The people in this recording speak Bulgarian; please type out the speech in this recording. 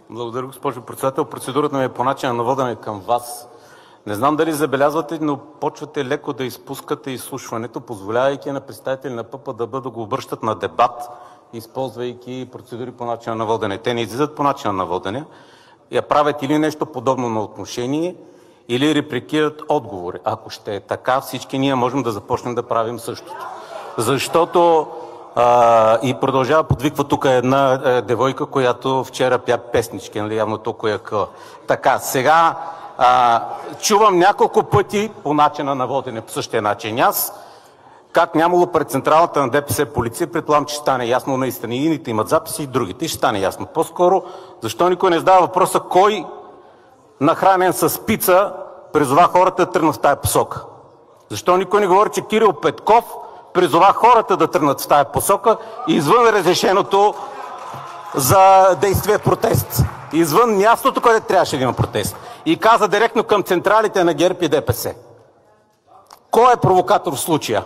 Благодаря, госпожо председател. Процедурата ми е по начина на водене към Вас. Не знам дали забелязвате, но почвате леко да изпускате изслушването, позволявайки на представители на ПП да го обръщат на дебат, използвайки процедури по начина на водене. Те не излизат по начина на водене, я правят или нещо подобно на отношение, или репликират отговори. Ако ще е така, всички ние можем да започнем да правим същото. Защото и продължава подвиква тук една девойка, която вчера пя песнички, нали, явно толкова я къла. Така, сега чувам няколко пъти по начина на водене по същия начин. Аз, как нямало пред централата на ДПС полиция, предполагам, че ще стане ясно наистина. И едните имат записи, и другите, и ще стане ясно. По-скоро, защо никой не задава въпроса, кой нахранен с пица призова хората да тръгнат в тая посока? Защо никой не говори, че Кирил Петков призова хората да тръгнат в тая посока извън разрешеното за действие протест? Извън мястото, където трябваше да има протест. И каза директно към централите на ГЕРБ и ДПС. Кой е провокатор в случая?